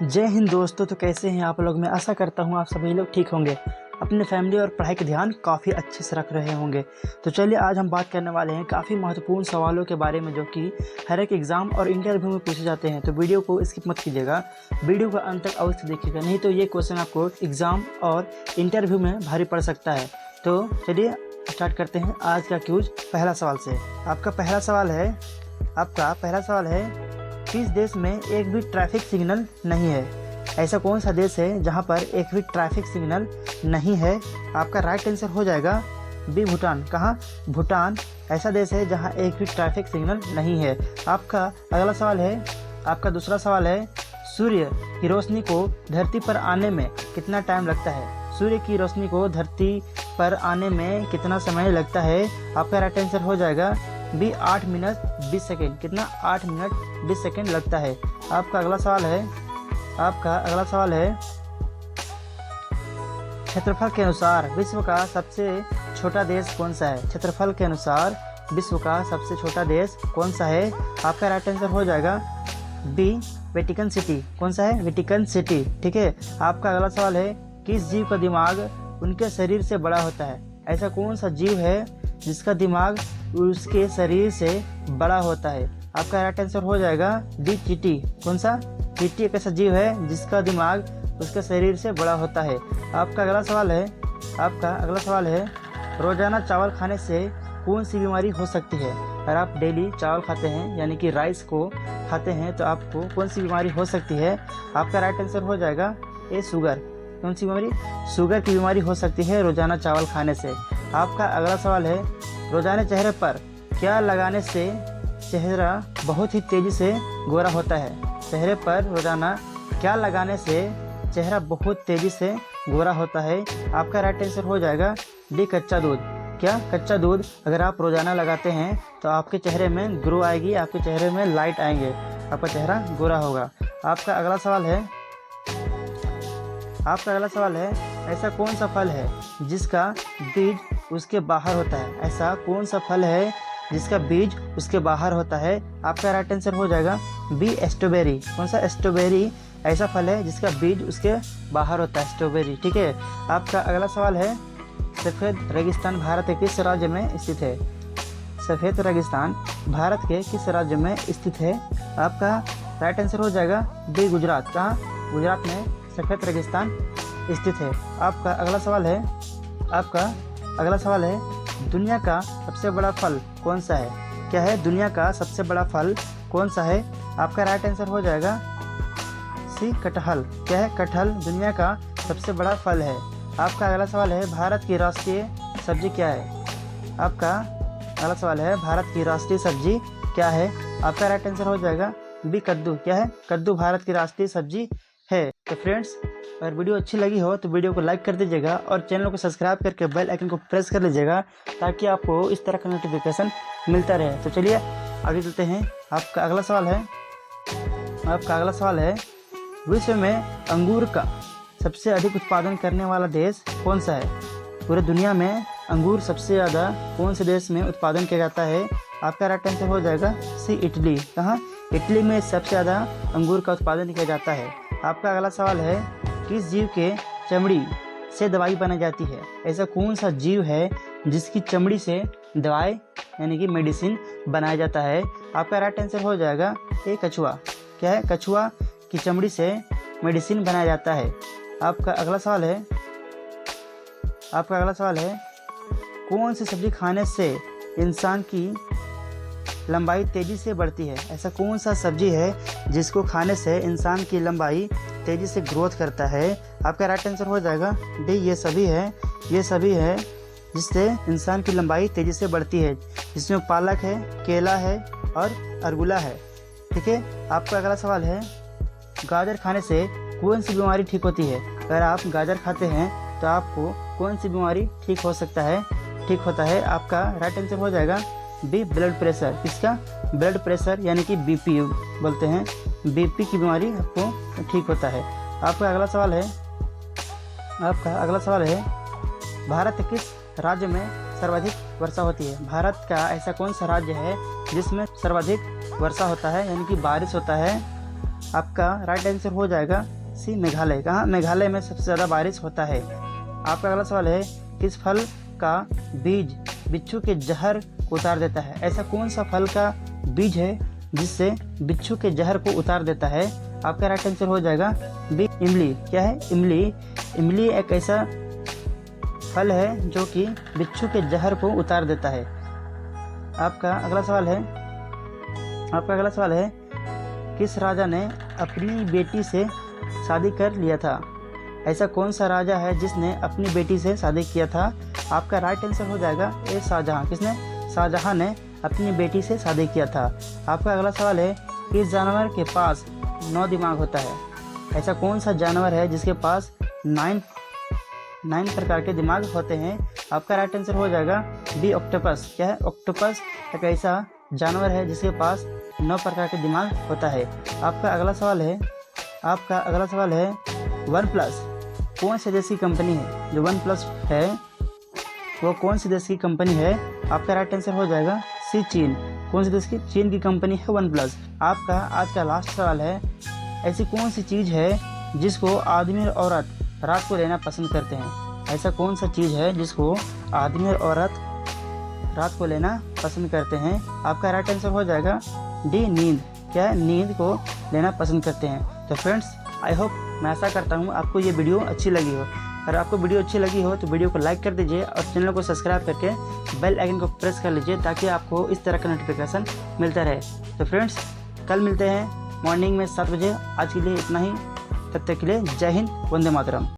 जय हिंद दोस्तों। तो कैसे हैं आप लोग। मैं आशा करता हूं आप सभी लोग ठीक होंगे, अपने फैमिली और पढ़ाई का ध्यान काफ़ी अच्छे से रख रहे होंगे। तो चलिए आज हम बात करने वाले हैं काफ़ी महत्वपूर्ण सवालों के बारे में जो कि हर एक एग्ज़ाम और इंटरव्यू में पूछे जाते हैं। तो वीडियो को स्किप मत कीजिएगा, वीडियो का अंत तक अवश्य देखिएगा, नहीं तो ये क्वेश्चन आपको एग्ज़ाम और इंटरव्यू में भारी पड़ सकता है। तो चलिए स्टार्ट करते हैं आज का क्यूज पहला सवाल से। आपका पहला सवाल है किस देश में एक भी ट्रैफिक सिग्नल नहीं है। ऐसा कौन सा देश है जहां पर एक भी ट्रैफिक सिग्नल नहीं है। आपका राइट आंसर हो जाएगा बी भूटान। कहाँ? भूटान ऐसा देश है जहां एक भी ट्रैफिक सिग्नल नहीं है। आपका अगला सवाल है, आपका दूसरा सवाल है सूर्य की रोशनी को धरती पर आने में कितना टाइम लगता है। सूर्य की रोशनी को धरती पर आने में कितना समय लगता है। आपका राइट आंसर हो जाएगा बी 8 मिनट 20 सेकेंड। कितना? 8 मिनट 20 सेकेंड लगता है। आपका अगला सवाल है क्षेत्रफल के अनुसार विश्व का सबसे छोटा देश कौन सा है। क्षेत्रफल के अनुसार विश्व का सबसे छोटा देश कौन सा है। आपका राइट आंसर हो जाएगा बी वेटिकन सिटी। कौन सा है? Vatican city. ठीक है। आपका अगला सवाल है किस जीव का दिमाग उनके शरीर से बड़ा होता है। ऐसा कौन सा जीव है जिसका दिमाग उसके शरीर से बड़ा होता है। आपका राइट आंसर हो जाएगा डी चींटी। कौन सा? चींटी एक ऐसा जीव है जिसका दिमाग उसके शरीर से बड़ा होता है। आपका अगला सवाल है रोजाना चावल खाने से कौन सी बीमारी हो सकती है। अगर आप डेली चावल खाते हैं यानी कि राइस को खाते हैं तो आपको कौन सी बीमारी हो सकती है। आपका राइट आंसर हो जाएगा ए शुगर। कौन सी बीमारी? शुगर की बीमारी हो सकती है रोजाना चावल खाने से। आपका अगला सवाल है रोजाना चेहरे पर क्या लगाने से चेहरा बहुत ही तेजी से गोरा होता है। चेहरे पर रोजाना क्या लगाने से चेहरा बहुत तेजी से गोरा होता है। आपका राइट आंसर हो जाएगा डी कच्चा दूध। क्या? कच्चा दूध अगर आप रोजाना लगाते हैं तो आपके चेहरे में ग्लो आएगी, आपके चेहरे में लाइट आएंगे, आपका चेहरा गोरा होगा। आपका अगला सवाल है ऐसा कौन सा फल है जिसका बीज उसके बाहर होता है। ऐसा कौन सा फल है जिसका बीज उसके बाहर होता है। आपका राइट आंसर हो जाएगा बी स्ट्रॉबेरी। कौन सा? स्ट्रॉबेरी ऐसा फल है जिसका बीज उसके बाहर होता है, स्ट्रॉबेरी। ठीक है। आपका अगला सवाल है सफ़ेद रेगिस्तान भारत के किस राज्य में स्थित है। सफ़ेद रेगिस्तान भारत के किस राज्य में स्थित है। आपका राइट आंसर हो जाएगा बी गुजरात। कहाँ? गुजरात में सफ़ेद रेगिस्तान स्थित है। आपका अगला सवाल है दुनिया का सबसे बड़ा फल कौन सा है। क्या है? दुनिया का सबसे बड़ा फल कौन सा है। आपका राइट आंसर हो जाएगा सी कटहल। क्या है? कटहल दुनिया का सबसे बड़ा फल है। आपका अगला सवाल है भारत की राष्ट्रीय सब्जी क्या है। आपका अगला सवाल है भारत की राष्ट्रीय सब्जी क्या है। आपका राइट आंसर हो जाएगा बी कद्दू। क्या है? कद्दू भारत की राष्ट्रीय सब्जी है। तो फ्रेंड्स, अगर वीडियो अच्छी लगी हो तो वीडियो को लाइक कर दीजिएगा और चैनल को सब्सक्राइब करके बेल आइकन को प्रेस कर लीजिएगा ताकि आपको इस तरह का नोटिफिकेशन मिलता रहे। तो चलिए आगे चलते हैं। आपका अगला सवाल है विश्व में अंगूर का सबसे अधिक उत्पादन करने वाला देश कौन सा है। पूरे दुनिया में अंगूर सबसे ज़्यादा कौन से देश में उत्पादन किया जाता है। आपका राइट आंसर हो जाएगा सी इटली। कहाँ? इटली में सबसे ज़्यादा अंगूर का उत्पादन किया जाता है। आपका अगला सवाल है किस जीव के चमड़ी से दवाई बनाई जाती है। ऐसा कौन सा जीव है जिसकी चमड़ी से दवाई यानी कि मेडिसिन बनाया जाता है। आपका राइट आंसर हो जाएगा ए कछुआ। क्या है? कछुआ की चमड़ी से मेडिसिन बनाया जाता है। आपका अगला सवाल है कौन सी सब्जी खाने से इंसान की लंबाई तेज़ी से बढ़ती है। ऐसा कौन सा सब्जी है जिसको खाने से इंसान की लंबाई तेज़ी से ग्रोथ करता है। आपका राइट आंसर हो जाएगा डी ये सभी है जिससे इंसान की लंबाई तेज़ी से बढ़ती है, जिसमें पालक है, केला है और अरगुला है। ठीक है। आपका अगला सवाल है गाजर खाने से कौन सी बीमारी ठीक होती है। अगर आप गाजर खाते हैं तो आपको कौन सी बीमारी ठीक होता है। आपका राइट आंसर हो जाएगा बी ब्लड प्रेशर। किसका? ब्लड प्रेशर यानी कि बीपी बोलते हैं, बीपी की बीमारी आपको ठीक होता है। आपका अगला सवाल है भारत के किस राज्य में सर्वाधिक वर्षा होती है। भारत का ऐसा कौन सा राज्य है जिसमें सर्वाधिक वर्षा होता है यानी कि बारिश होता है। आपका राइट आंसर हो जाएगा सी, मेघालय। कहाँ? मेघालय में सबसे ज़्यादा बारिश होता है। आपका अगला सवाल है, किस फल का बीज बिच्छू के जहर को उतार देता है? ऐसा कौन सा फल का बीज है जिससे बिच्छू के जहर को उतार देता है? आपका राइट आंसर हो जाएगा बी, इमली। क्या है? इमली। इमली एक ऐसा फल है जो कि बिच्छू के जहर को उतार देता है। आपका अगला सवाल है, किस राजा ने अपनी बेटी से शादी कर लिया था? ऐसा कौन सा राजा है जिसने अपनी बेटी से शादी किया था? आपका राइट आंसर हो जाएगा ए, शाहजहां। किसने? शाहजहां ने अपनी बेटी से शादी किया था। आपका अगला सवाल है, किस जानवर के पास 9 दिमाग होता है? ऐसा कौन सा जानवर है जिसके पास 9 प्रकार के दिमाग होते हैं? आपका राइट आंसर हो जाएगा बी, ऑक्टोपस। क्या है? ऑक्टोपस एक ऐसा जानवर है जिसके पास 9 प्रकार के दिमाग होता है। आपका अगला सवाल है, वन प्लस कौन सी देश की कंपनी है? जो वन प्लस है वो कौन सी देश की कंपनी है? आपका राइट आंसर हो जाएगा सी, चीन। कौन सी देश की? चीन की कंपनी है वन प्लस। आपका आज का लास्ट सवाल है, ऐसी कौन सी चीज़ है जिसको आदमी और औरत रात को लेना पसंद करते हैं? ऐसा कौन सा चीज़ है जिसको आदमी और औरत रात को लेना पसंद करते हैं? आपका राइट आंसर हो जाएगा डी, नींद। क्या है? नींद को लेना पसंद करते हैं। तो फ्रेंड्स, आई होप, मैं आशा करता हूँ आपको ये वीडियो अच्छी लगी हो। अगर आपको वीडियो अच्छी लगी हो तो वीडियो को लाइक कर दीजिए और चैनल को सब्सक्राइब करके बेल आइकन को प्रेस कर लीजिए ताकि आपको इस तरह का नोटिफिकेशन मिलता रहे। तो फ्रेंड्स, कल मिलते हैं मॉर्निंग में 7 बजे। आज के लिए इतना ही। तब तक के लिए जय हिंद, वंदे मातरम।